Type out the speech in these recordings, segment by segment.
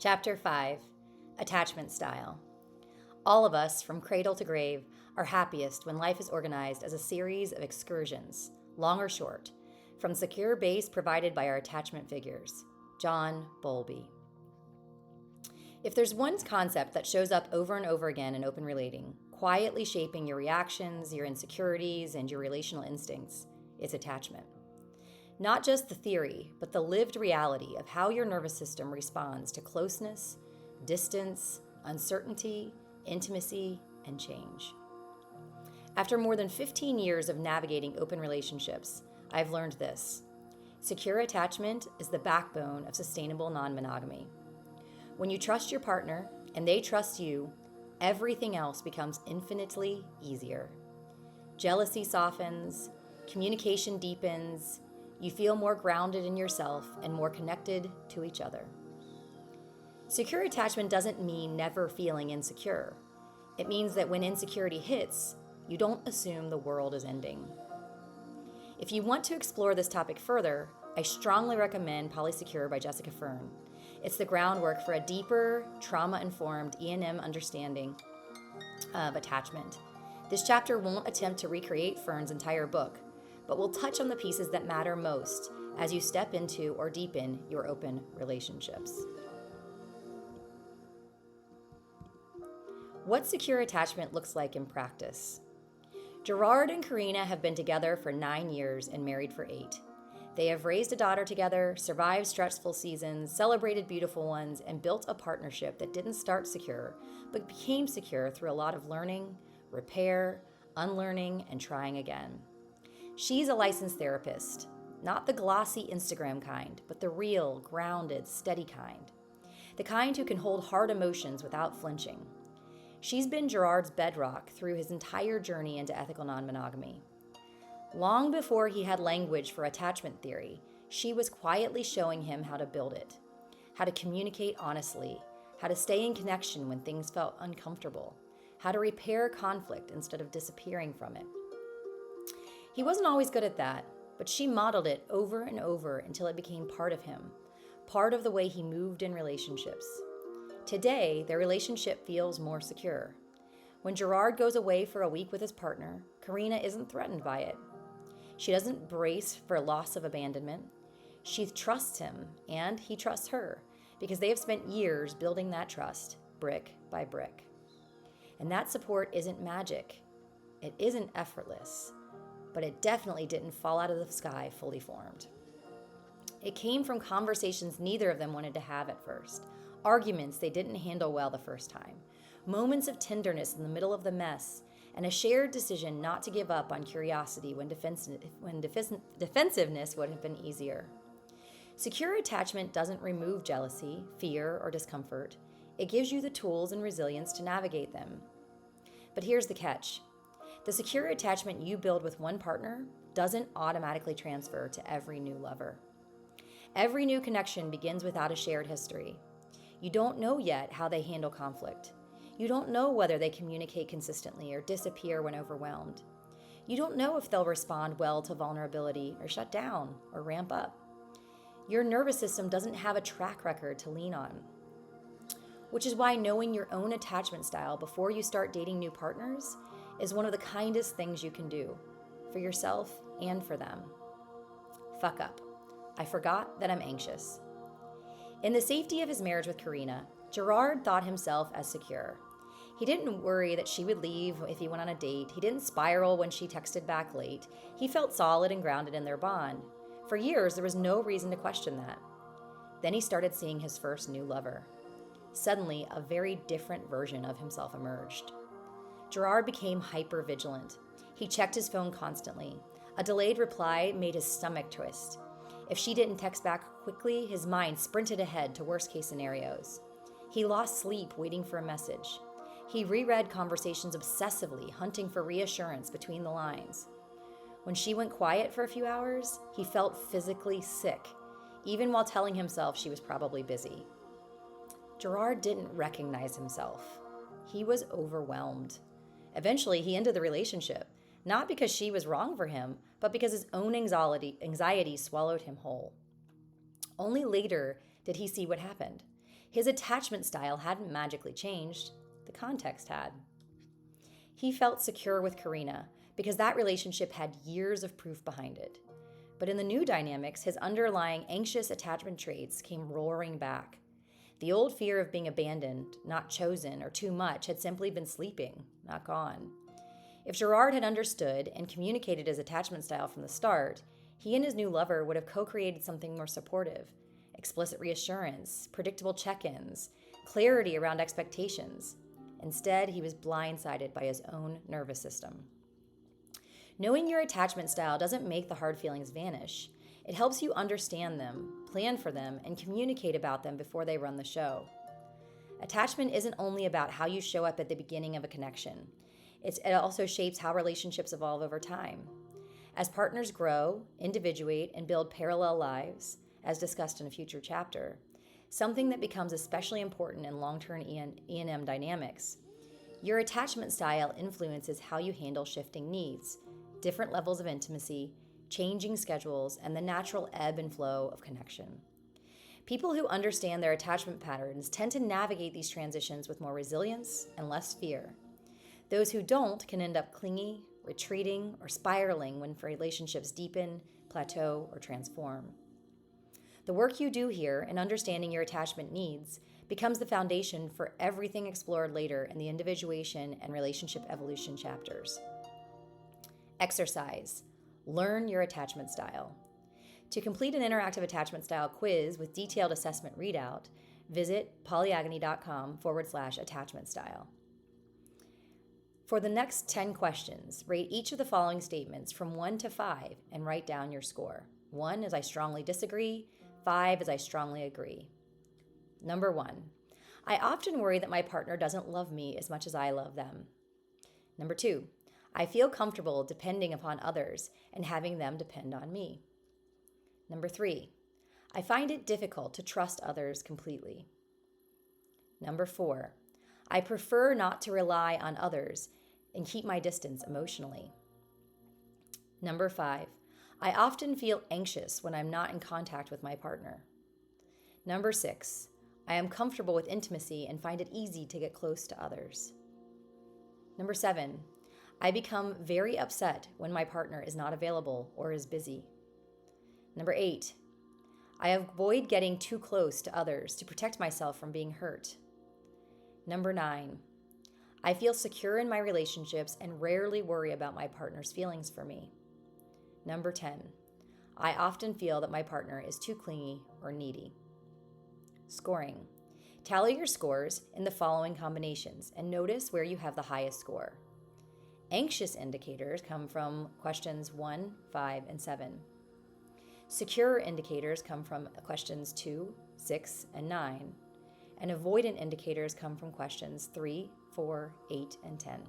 Chapter 5, Attachment Style. All of us, from cradle to grave, are happiest when life is organized as a series of excursions, long or short, from the secure base provided by our attachment figures. John Bowlby. If there's one concept that shows up over and over again in open relating, quietly shaping your reactions, your insecurities, and your relational instincts, it's attachment. Not just the theory, but the lived reality of how your nervous system responds to closeness, distance, uncertainty, intimacy, and change. After more than 15 years of navigating open relationships, I've learned this. Secure attachment is the backbone of sustainable non-monogamy. When you trust your partner and they trust you, everything else becomes infinitely easier. Jealousy softens, communication deepens, you feel more grounded in yourself and more connected to each other. Secure attachment doesn't mean never feeling insecure. It means that when insecurity hits, you don't assume the world is ending. If you want to explore this topic further, I strongly recommend Polysecure by Jessica Fern. It's the groundwork for a deeper, trauma-informed E&M understanding of attachment. This chapter won't attempt to recreate Fern's entire book, but will touch on the pieces that matter most as you step into or deepen your open relationships. What secure attachment looks like in practice. Gerard and Karina have been together for 9 years and married for 8. They have raised a daughter together, survived stressful seasons, celebrated beautiful ones, and built a partnership that didn't start secure, but became secure through a lot of learning, repair, unlearning, and trying again. She's a licensed therapist, not the glossy Instagram kind, but the real, grounded, steady kind. The kind who can hold hard emotions without flinching. She's been Gerard's bedrock through his entire journey into ethical non-monogamy. Long before he had language for attachment theory, she was quietly showing him how to build it, how to communicate honestly, how to stay in connection when things felt uncomfortable, how to repair conflict instead of disappearing from it. He wasn't always good at that, but she modeled it over and over until it became part of him, part of the way he moved in relationships. Today, their relationship feels more secure. When Gerard goes away for a week with his partner, Karina isn't threatened by it. She doesn't brace for loss of abandonment. She trusts him, and he trusts her, because they have spent years building that trust, brick by brick. And that support isn't magic. It isn't effortless, but it definitely didn't fall out of the sky fully formed. It came from conversations neither of them wanted to have at first, arguments they didn't handle well the first time, moments of tenderness in the middle of the mess, and a shared decision not to give up on curiosity when defensiveness would have been easier. Secure attachment doesn't remove jealousy, fear, or discomfort. It gives you the tools and resilience to navigate them. But here's the catch. The secure attachment you build with one partner doesn't automatically transfer to every new lover. Every new connection begins without a shared history. You don't know yet how they handle conflict. You don't know whether they communicate consistently or disappear when overwhelmed. You don't know if they'll respond well to vulnerability or shut down or ramp up. Your nervous system doesn't have a track record to lean on. Which is why knowing your own attachment style before you start dating new partners is one of the kindest things you can do for yourself and for them. Fuck up. I forgot that I'm anxious. In the safety of his marriage with Karina, Gerard thought himself as secure. He didn't worry that she would leave if he went on a date. He didn't spiral when she texted back late. He felt solid and grounded in their bond. For years, there was no reason to question that. Then he started seeing his first new lover. Suddenly, a very different version of himself emerged. Gerard became hyper-vigilant. He checked his phone constantly. A delayed reply made his stomach twist. If she didn't text back quickly, his mind sprinted ahead to worst-case scenarios. He lost sleep waiting for a message. He reread conversations obsessively, hunting for reassurance between the lines. When she went quiet for a few hours, he felt physically sick, even while telling himself she was probably busy. Gerard didn't recognize himself. He was overwhelmed. Eventually, he ended the relationship, not because she was wrong for him, but because his own anxiety swallowed him whole. Only later did he see what happened. His attachment style hadn't magically changed, the context had. He felt secure with Karina because that relationship had years of proof behind it. But in the new dynamics, his underlying anxious attachment traits came roaring back. The old fear of being abandoned, not chosen, or too much had simply been sleeping, not gone. If Gerard had understood and communicated his attachment style from the start, he and his new lover would have co-created something more supportive. Explicit reassurance, predictable check-ins, clarity around expectations. Instead, he was blindsided by his own nervous system. Knowing your attachment style doesn't make the hard feelings vanish. It helps you understand them, plan for them, and communicate about them before they run the show. Attachment isn't only about how you show up at the beginning of a connection. It also shapes how relationships evolve over time. As partners grow, individuate, and build parallel lives, as discussed in a future chapter, something that becomes especially important in long-term E&M dynamics. Your attachment style influences how you handle shifting needs, different levels of intimacy, changing schedules, and the natural ebb and flow of connection. People who understand their attachment patterns tend to navigate these transitions with more resilience and less fear. Those who don't can end up clingy, retreating, or spiraling when relationships deepen, plateau, or transform. The work you do here in understanding your attachment needs becomes the foundation for everything explored later in the individuation and relationship evolution chapters. Exercise. Learn your attachment style. To complete an interactive attachment style quiz with detailed assessment readout, visit polyagony.com/attachment style. For the next 10 questions, rate each of the following statements from 1 to 5 and write down your score. 1 is I strongly disagree, 5 is I strongly agree. Number 1, I often worry that my partner doesn't love me as much as I love them. Number 2, I feel comfortable depending upon others and having them depend on me. Number 3, I find it difficult to trust others completely. Number 4, I prefer not to rely on others and keep my distance emotionally. Number 5, I often feel anxious when I'm not in contact with my partner. Number 6, I am comfortable with intimacy and find it easy to get close to others. Number 7, I become very upset when my partner is not available or is busy. Number 8, I avoid getting too close to others to protect myself from being hurt. Number 9, I feel secure in my relationships and rarely worry about my partner's feelings for me. Number 10, I often feel that my partner is too clingy or needy. Scoring. Tally your scores in the following combinations and notice where you have the highest score. Anxious indicators come from questions 1, 5, and 7. Secure indicators come from questions 2, 6, and 9. And avoidant indicators come from questions 3, 4, 8, and 10.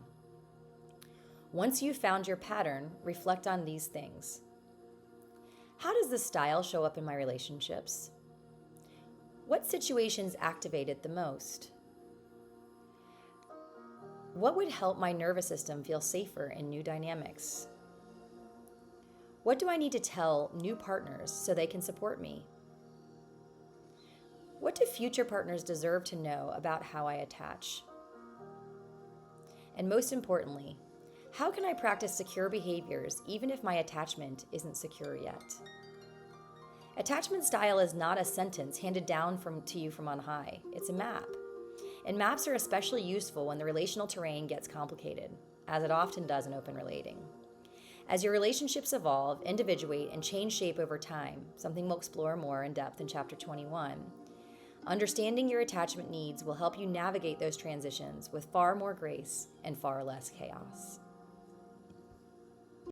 Once you've found your pattern, reflect on these things. How does this style show up in my relationships? What situations activate it the most? What would help my nervous system feel safer in new dynamics? What do I need to tell new partners so they can support me? What do future partners deserve to know about how I attach? And most importantly, how can I practice secure behaviors even if my attachment isn't secure yet? Attachment style is not a sentence handed down to you from on high. It's a map. And maps are especially useful when the relational terrain gets complicated, as it often does in open relating. As your relationships evolve, individuate, and change shape over time, something we'll explore more in depth in Chapter 21, understanding your attachment needs will help you navigate those transitions with far more grace and far less chaos.